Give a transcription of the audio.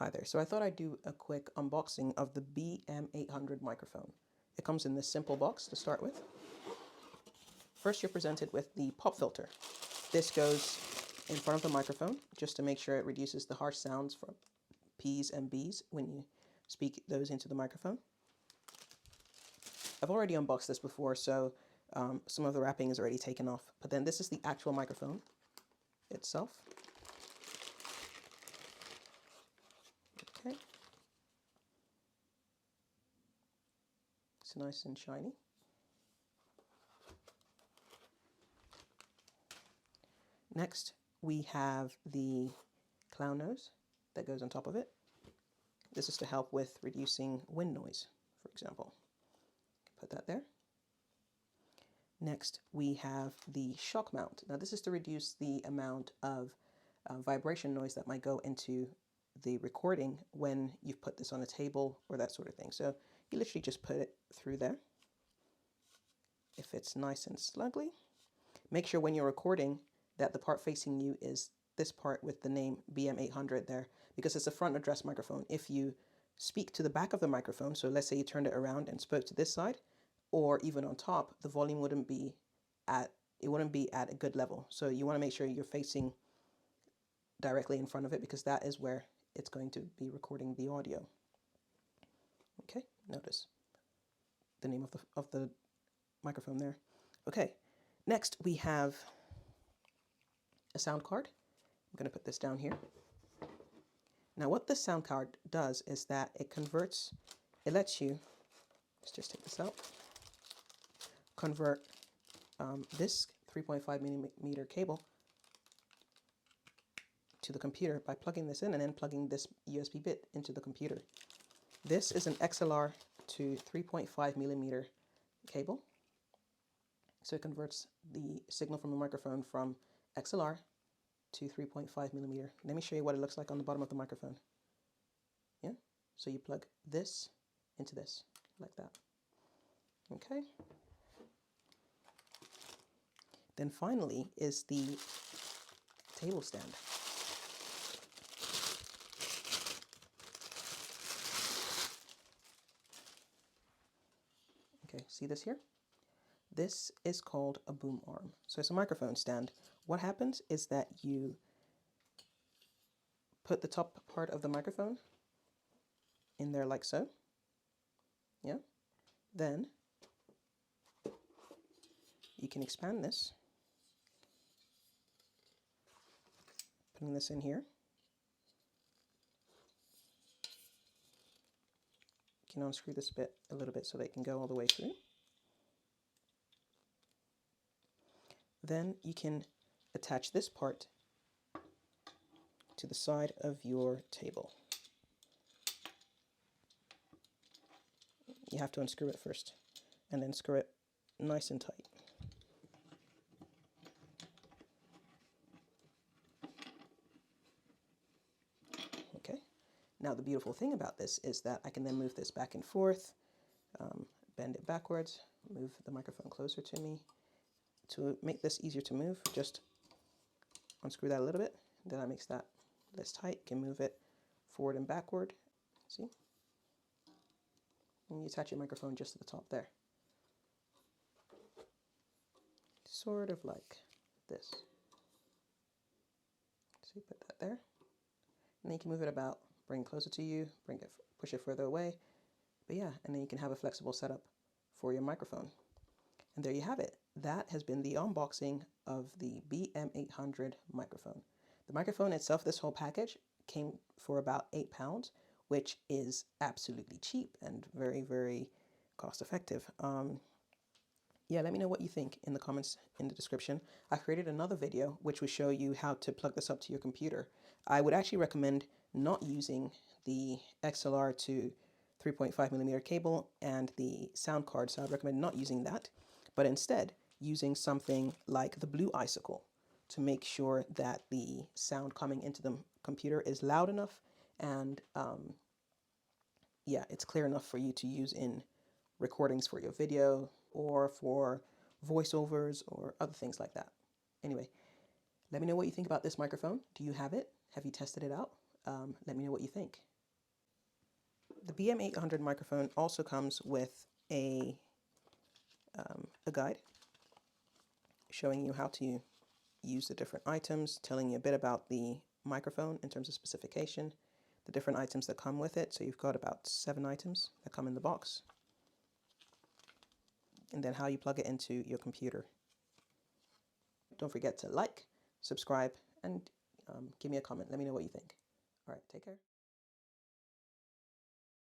Hi there. So I thought I'd do a quick unboxing of the BM-800 microphone. It comes in this simple box to start with. First, you're presented with the pop filter. This goes in front of the microphone just to make sure it reduces the harsh sounds from P's and B's when you speak those into the microphone. I've already unboxed this before, so some of the wrapping is already taken off. But then this is the actual microphone itself. Okay. It's nice and shiny. Next, we have the clown nose that goes on top of it. This is to help with reducing wind noise, for example. Put that there. Next, we have the shock mount. Now, this is to reduce the amount of vibration noise that might go into the recording when you put this on a table or that sort of thing. So you literally just put it through there. It fits nice and snugly. Make sure when you're recording that the part facing you is this part with the name BM-800 there, because it's a front address microphone. If you speak to the back of the microphone, so let's say you turned it around and spoke to this side, or even on top, the volume wouldn't be at a good level. So you want to make sure you're facing directly in front of it, because that is where it's going to be recording the audio. Okay, notice the name of the microphone there. Okay, next we have a sound card. I'm going to put this down here. Now what this sound card does is that it lets you, let's just take this out, convert this 3.5 millimeter cable to the computer by plugging this in and then plugging this USB bit into the computer. This is an XLR to 3.5 millimeter cable. So it converts the signal from the microphone from XLR to 3.5 millimeter. Let me show you what it looks like on the bottom of the microphone. Yeah, so you plug this into this, like that. Okay. Then finally is the table stand. Okay, see this here? This is called a boom arm. So it's a microphone stand. What happens is that you put the top part of the microphone in there like so. Yeah. Then you can expand this, putting this in here. You can unscrew this bit a little bit so that it can go all the way through. Then you can attach this part to the side of your table. You have to unscrew it first and then screw it nice and tight. Okay. Now the beautiful thing about this is that I can then move this back and forth, bend it backwards, move the microphone closer to me. To make this easier to move, just unscrew that a little bit. Then that makes that less tight. You can move it forward and backward. See? And you attach your microphone just to the top there. Sort of like this. So you put that there. And then you can move it about, bring it closer to you, push it further away. But yeah, and then you can have a flexible setup for your microphone. And there you have it. That has been the unboxing of the BM-800 microphone. The microphone itself, this whole package, came for about £8, which is absolutely cheap and very, very cost effective. Yeah, let me know what you think in the comments in the description. I created another video which will show you how to plug this up to your computer. I would actually recommend not using the XLR to 3.5 millimeter cable and the sound card, so I'd recommend not using that, but instead using something like the Blue Icicle to make sure that the sound coming into the computer is loud enough and yeah, it's clear enough for you to use in recordings for your video or for voiceovers or other things like that. Anyway, let me know what you think about this microphone. Do you have it? Have you tested it out? Let me know what you think. The BM-800 microphone also comes with a guide showing you how to use the different items, telling you a bit about the microphone in terms of specification, the different items that come with it. So you've got about 7 items that come in the box, and then how you plug it into your computer. Don't forget to like, subscribe, and give me a comment. Let me know what you think. All right, take care.